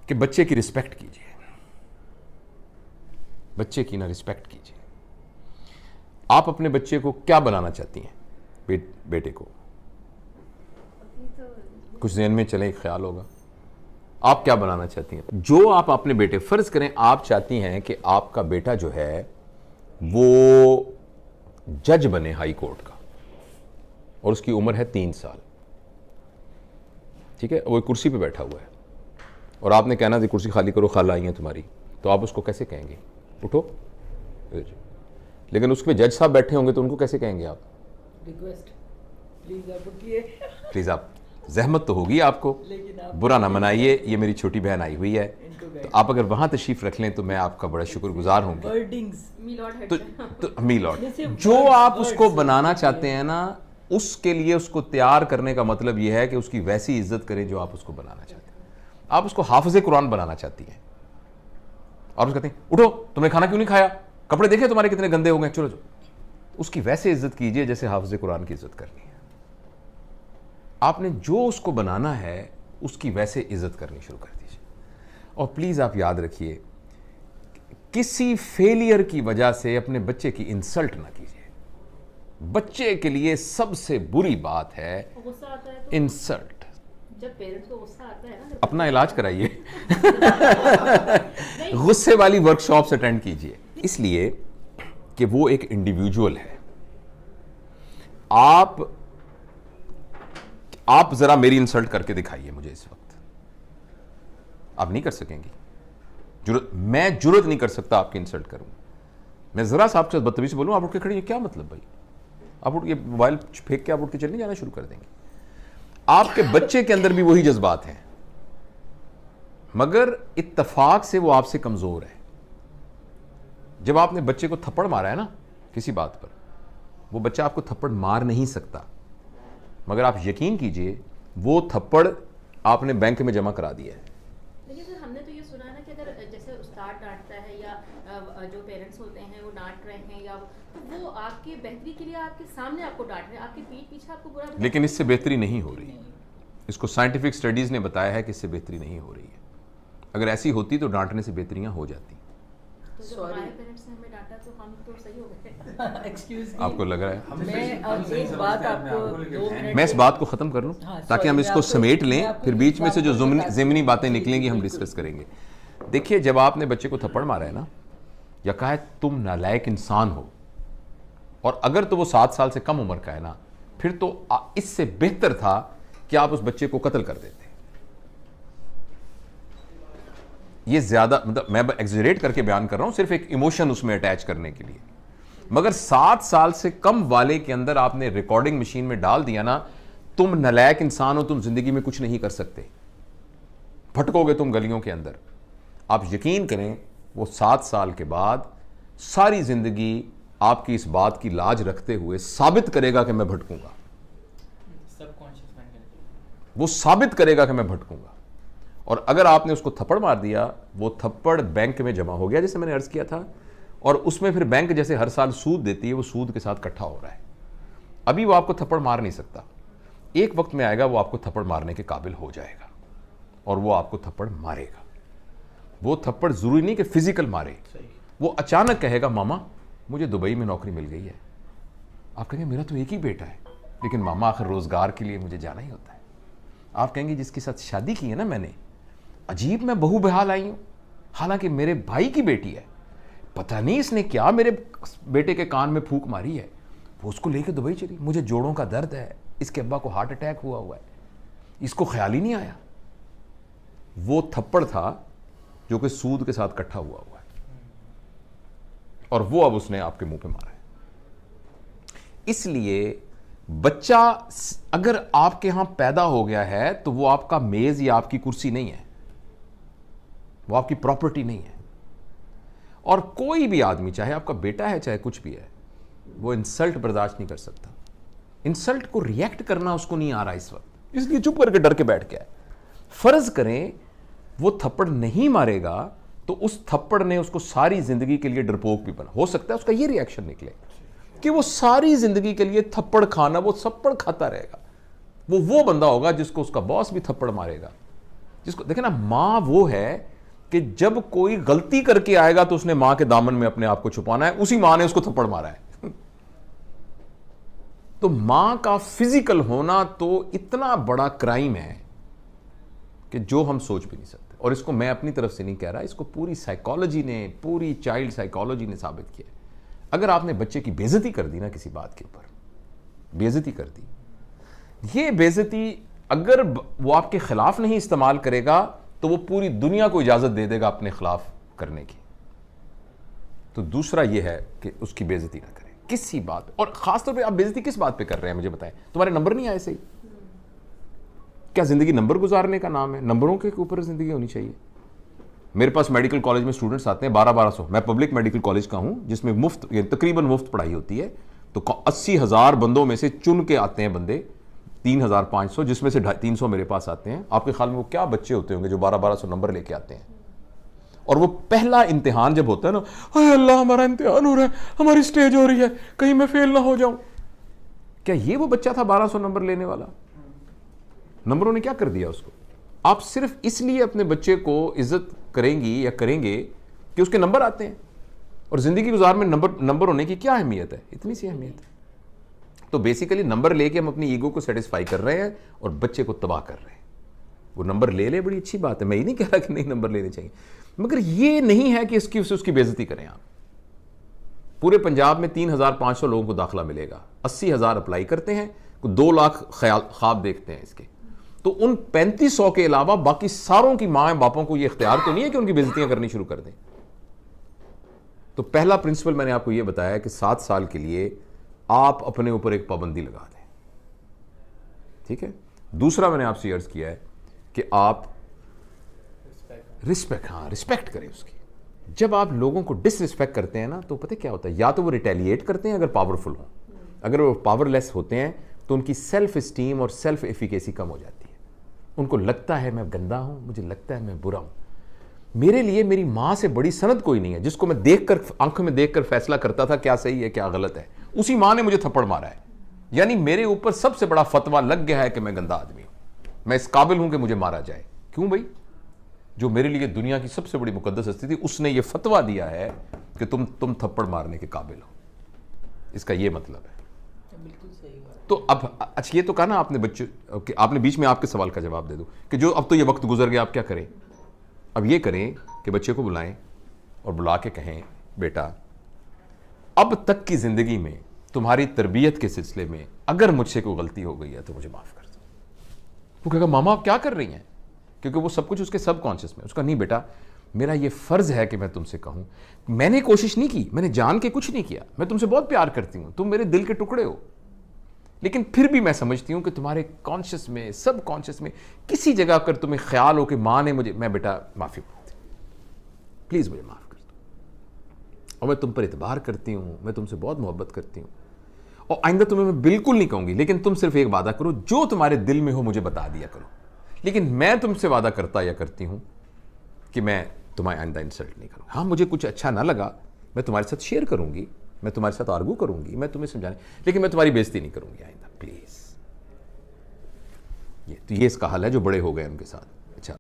کہ بچے کی رسپیکٹ کیجیے، بچے کی نہ رسپیکٹ کیجیے. آپ اپنے بچے کو کیا بنانا چاہتی ہیں؟ بیٹے کو کچھ ذہن میں چلے، ایک خیال ہوگا آپ کیا بنانا چاہتی ہیں. جو آپ اپنے بیٹے، فرض کریں آپ چاہتی ہیں کہ آپ کا بیٹا جو ہے وہ جج بنے ہائی کورٹ کا، اور اس کی عمر ہے 3 سال، ٹھیک ہے، وہ ایک کرسی پہ بیٹھا ہوا ہے، اور آپ نے کہنا تھی کرسی خالی کرو، خالہ آئی ہیں تمہاری، تو آپ اس کو کیسے کہیں گے؟ اٹھو. لیکن اس پہ جج صاحب بیٹھے ہوں گے تو ان کو کیسے کہیں گے آپ؟ ریکویسٹ پلیز آپ اٹھیے، پلیز آپ، زحمت تو ہوگی آپ کو، برا نہ منائیے، یہ میری چھوٹی بہن آئی ہوئی ہے، تو آپ اگر وہاں تشریف رکھ لیں تو میں آپ کا بڑا شکر گزار ہوں گی. تو میلوٹ جو آپ اس کو بنانا چاہتے ہیں نا، اس کے لیے اس کو تیار کرنے کا مطلب یہ ہے کہ اس کی ویسی عزت کریں جو آپ اس کو بنانا چاہتے ہیں. آپ اس کو حافظ قرآن بنانا چاہتی ہیں، اور اس کہتے ہیں اٹھو تم نے کھانا کیوں نہیں کھایا، کپڑے دیکھے تمہارے کتنے گندے ہو گئے، چلو چلو. اس کی ویسے عزت کیجئے جیسے حافظ قرآن کی عزت کرنی ہے. آپ نے جو اس کو بنانا ہے اس کی ویسے عزت کرنی شروع کر دیجیے. اور پلیز آپ یاد رکھیے، کسی فیلئر کی وجہ سے اپنے بچے کی انسلٹ نہ کیجیے. بچے کے لیے سب سے بری بات ہے انسلٹ. جب پیرنٹس کو غصہ آتا ہے نا، اپنا علاج کرائیے، غصے والی ورکشاپس اٹینڈ کیجیے، اس لیے کہ وہ ایک انڈیویجول ہے. آپ ذرا میری انسلٹ کر کے دکھائیے مجھے اس وقت. آپ نہیں کر سکیں گی، میں جرت نہیں کر سکتا آپ کی انسلٹ کروں. میں ذرا سا آپ کے ساتھ بدتمیزی بولوں، آپ اٹھ کے کھڑے ہیں، کیا مطلب بھائی؟ آپ اٹھ کے موبائل پھینک کے آپ اٹھ کے چلنے جانا شروع کر دیں گے. آپ کے بچے کے اندر بھی وہی جذبات ہیں، مگر اتفاق سے وہ آپ سے کمزور ہے. جب آپ نے بچے کو تھپڑ مارا ہے نا کسی بات پر، وہ بچہ آپ کو تھپڑ مار نہیں سکتا، مگر آپ یقین کیجئے وہ تھپڑ آپ نے بینک میں جمع کرا دیا ہے. لیکن سر ہم نے تو یہ سنا ہے نا کہ اگر جیسے استاد ڈانٹتا ہے یا جو پیرنٹس ہوتے ہیں وہ ڈانٹ رہے ہیں، یا وہ آپ کی بہتری کے لیے آپ کے سامنے آپ کو ڈانٹ رہے ہیں، آپ کی پیٹھ پیچھے آپ کو برا، لیکن اس سے بہتری نہیں ہو رہی. اس کو سائنٹیفک سٹڈیز نے بتایا ہے کہ اس سے بہتری نہیں ہو رہی ہے. اگر ایسی ہوتی تو ڈانٹنے سے بہتریاں ہو جاتی. تو ہمارے پیرنٹس نے ہمیں ڈانٹا تو ہم تو صحیح ہو گئے. ایکسکیوز آپ کو لگ رہا ہے ایک بات آپ کو 2 منٹ میں اس بات کو ختم کر لوں تاکہ ہم اس کو سمیٹ لیں، پھر بیچ میں سے جو ضمنی باتیں نکلیں گی ہم ڈسکس کریں گے. دیکھیے جب آپ نے بچے کو تھپڑ مارا ہے نا، یا کہا ہے تم نالائق انسان ہو، اور اگر تو وہ 7 سال سے کم عمر کا ہے نا، پھر تو اس سے بہتر تھا کہ آپ اس بچے کو قتل کر دیتے. یہ زیادہ، مطلب میں ایگزیجریٹ کر کے بیان کر رہا ہوں صرف ایک ایموشن اس میں اٹیچ کرنے کے لیے. مگر 7 سال سے کم والے کے اندر آپ نے ریکارڈنگ مشین میں ڈال دیا نا، تم نالائق انسان ہو، تم زندگی میں کچھ نہیں کر سکتے، بھٹکو گے تم گلیوں کے اندر. آپ یقین کریں وہ 7 سال کے بعد ساری زندگی آپ کی اس بات کی لاج رکھتے ہوئے ثابت کرے گا کہ میں بھٹکوں گا. وہ ثابت کرے گا کہ میں بھٹکوں گا. اور اگر آپ نے اس کو تھپڑ مار دیا، وہ تھپڑ بینک میں جمع ہو گیا جیسے میں نے عرض کیا تھا، اور اس میں پھر بینک جیسے ہر سال سود دیتی ہے، وہ سود کے ساتھ اکٹھا ہو رہا ہے. ابھی وہ آپ کو تھپڑ مار نہیں سکتا، ایک وقت میں آئے گا وہ آپ کو تھپڑ مارنے کے قابل ہو جائے گا، اور وہ آپ کو تھپڑ مارے گا. وہ تھپڑ ضروری نہیں کہ فزیکل مارے، وہ اچانک کہے گا ماما مجھے دبئی میں نوکری مل گئی ہے. آپ کہیں گے میرا تو ایک ہی بیٹا ہے، لیکن ماما آخر روزگار کے لیے مجھے جانا ہی ہوتا ہے. آپ کہیں گے جس کے ساتھ شادی کی ہے نا میں نے، عجیب میں بہو بحال آئی ہوں، حالانکہ میرے بھائی کی بیٹی ہے، پتہ نہیں اس نے کیا میرے بیٹے کے کان میں پھونک ماری ہے، وہ اس کو لے کے دبئی چلی. مجھے جوڑوں کا درد ہے، اس کے ابا کو ہارٹ اٹیک ہوا ہے، اس کو خیال ہی نہیں آیا. وہ تھپڑ تھا جو کہ سود کے ساتھ اکٹھا ہوا ہے، اور وہ اب اس نے آپ کے منہ پہ مارا ہے. اس لیے بچہ اگر آپ کے ہاں پیدا ہو گیا ہے تو وہ آپ کا میز یا آپ کی کرسی نہیں ہے، وہ آپ کی پراپرٹی نہیں ہے. اور کوئی بھی آدمی، چاہے آپ کا بیٹا ہے چاہے کچھ بھی ہے، وہ انسلٹ برداشت نہیں کر سکتا. انسلٹ کو ریئیکٹ کرنا اس کو نہیں آ رہا اس وقت، اس لیے چپ کر کے ڈر کے بیٹھ گیا ہے. فرض کریں وہ تھپڑ نہیں مارے گا تو اس تھپڑ نے اس کو ساری زندگی کے لیے ڈرپوک بھی بنا. ہو سکتا ہے اس کا یہ ری ایکشن نکلے کہ وہ ساری زندگی کے لیے تھپڑ کھانا، وہ تھپڑ کھاتا رہے گا. وہ بندہ ہوگا جس کو اس کا باس بھی تھپڑ مارے گا جس کو دیکھیں نا، ماں وہ ہے کہ جب کوئی غلطی کر کے آئے گا تو اس نے ماں کے دامن میں اپنے آپ کو چھپانا ہے، اسی ماں نے اس کو تھپڑ مارا ہے. تو ماں کا فزیکل ہونا تو اتنا بڑا کرائم ہے کہ جو ہم سوچ بھی نہیں سکتے. اور اس کو میں اپنی طرف سے نہیں کہہ رہا، اس کو پوری سائیکالوجی نے، پوری چائلڈ سائیکالوجی نے ثابت کیا ہے. اگر آپ نے بچے کی بے عزتی کر دی نا، کسی بات کے اوپر بے عزتی کر دی، یہ بے عزتی اگر وہ آپ کے خلاف نہیں استعمال کرے گا تو وہ پوری دنیا کو اجازت دے دے گا اپنے خلاف کرنے کی. تو دوسرا یہ ہے کہ اس کی بے عزتی نہ کریں کسی بات. اور خاص طور پہ آپ بے عزتی کس بات پہ کر رہے ہیں مجھے بتائیں؟ تمہارے نمبر نہیں آئے صحیح؟ کیا زندگی نمبر گزارنے کا نام ہے؟ نمبروں کے اوپر زندگی ہونی چاہیے. میرے پاس میڈیکل کالج میں اسٹوڈنٹس آتے ہیں 1200. میں پبلک میڈیکل کالج کا ہوں جس میں مفت، تقریباً مفت پڑھائی ہوتی ہے. تو 80,000 بندوں میں سے چن کے آتے ہیں بندے 3,500، جس میں سے 350 میرے پاس آتے ہیں. آپ کے خیال میں وہ کیا بچے ہوتے ہوں گے جو 1200 نمبر لے کے آتے ہیں؟ اور وہ پہلا امتحان جب ہوتا ہے نا، اے اللہ ہمارا امتحان ہو رہا ہے، ہماری سٹیج ہو رہی ہے، کہیں میں فیل نہ ہو جاؤں. کیا یہ وہ بچہ تھا 1200 نمبر لینے والا؟ نمبروں نے کیا کر دیا اس کو؟ آپ صرف اس لیے اپنے بچے کو عزت کریں گی یا کریں گے کہ اس کے نمبر آتے ہیں. اور زندگی گزار میں نمبر ہونے کی کیا اہمیت ہے؟ اتنی سی اہمیت ہے. تو بیسیکلی نمبر لے کے ہم اپنی ایگو کو سیٹسفائی کر رہے ہیں اور بچے کو تباہ کر رہے ہیں. وہ نمبر لے لے، بڑی اچھی بات ہے، میں یہ نہیں کہہ رہا کہ نہیں نمبر لینے چاہیے، مگر یہ نہیں ہے کہ اس کی بے عزتی کریں آپ. پورے پنجاب میں 3,500 لوگوں کو داخلہ ملے گا، 80,000 اپلائی کرتے ہیں، 2 لاکھ خواب دیکھتے ہیں اس کے. تو ان 3500 کے علاوہ باقی ساروں کی ماں باپوں کو یہ اختیار تو نہیں ہے کہ ان کی بے عزتیاں کرنی شروع کر دیں. تو پہلا پرنسپل میں نے آپ کو یہ بتایا کہ 7 سال کے لیے آپ اپنے اوپر ایک پابندی لگا دیں. ٹھیک ہے. دوسرا میں نے آپ سے عرض کیا ہے کہ آپ رسپیکٹ کریں اس کی. جب آپ لوگوں کو ڈس رسپیکٹ کرتے ہیں نا تو پتہ کیا ہوتا ہے، یا تو وہ ریٹیلیٹ کرتے ہیں اگر پاورفل ہوں، اگر وہ پاور لیس ہوتے ہیں تو ان کی سیلف اسٹیم اور سیلف ایفیکیسی کم ہو جاتی ہے. ان کو لگتا ہے میں گندا ہوں، مجھے لگتا ہے میں برا ہوں. میرے لیے میری ماں سے بڑی سند کوئی نہیں ہے جس کو میں دیکھ کر، آنکھوں میں دیکھ کر فیصلہ کرتا تھا کیا صحیح ہے کیا غلط ہے. اسی ماں نے مجھے تھپڑ مارا ہے. یعنی میرے اوپر سب سے بڑا فتویٰ لگ گیا ہے کہ میں گندا آدمی ہوں، میں اس قابل ہوں کہ مجھے مارا جائے. کیوں بھائی؟ جو میرے لیے دنیا کی سب سے بڑی مقدس ہستی تھی اس نے یہ فتویٰ دیا ہے کہ تم تھپڑ مارنے کے قابل ہو. اس کا یہ مطلب ہے. بالکل صحیح بات. تو اب اچھا یہ تو کہا نا آپ نے بچے، آپ نے بیچ میں آپ کے سوال کا جواب دے دو کہ جو اب تو یہ وقت گزر گیا آپ کیا کریں. اب یہ کریں کہ بچے کو بلائیں اور بلا کے کہیں بیٹا اب تک کی زندگی میں تمہاری تربیت کے سلسلے میں اگر مجھ سے کوئی غلطی ہو گئی ہے تو مجھے معاف کر دو. وہ کہے گا ماما آپ کیا کر رہی ہیں؟ کیونکہ وہ سب کچھ اس کے سب کانشیس میں. اس کا نہیں بیٹا میرا یہ فرض ہے کہ میں تم سے کہوں، میں نے کوشش نہیں کی، میں نے جان کے کچھ نہیں کیا، میں تم سے بہت پیار کرتی ہوں، تم میرے دل کے ٹکڑے ہو، لیکن پھر بھی میں سمجھتی ہوں کہ تمہارے کانشیس میں، سب کانشیس میں کسی جگہ اگر تمہیں خیال ہو کہ ماں نے مجھے، میں بیٹا معافی مانگتی ہوں، پلیز مجھے معاف کر دو، اور میں تم پر اعتبار کرتی ہوں، میں تم سے بہت محبت کرتی ہوں، اور آئندہ تمہیں میں بالکل نہیں کہوں گی، لیکن تم صرف ایک وعدہ کرو جو تمہارے دل میں ہو مجھے بتا دیا کرو. لیکن میں تم سے وعدہ کرتا یا کرتی ہوں کہ میں تمہیں آئندہ انسلٹ نہیں کروں. ہاں مجھے کچھ اچھا نہ لگا میں تمہارے ساتھ شیئر کروں گی، میں تمہارے ساتھ آرگو کروں گی، میں تمہیں سمجھانے، لیکن میں تمہاری بےزتی نہیں کروں گی آئندہ پلیز. یہ تو یہ اس کا حل ہے جو بڑے ہو گئے ان کے ساتھ.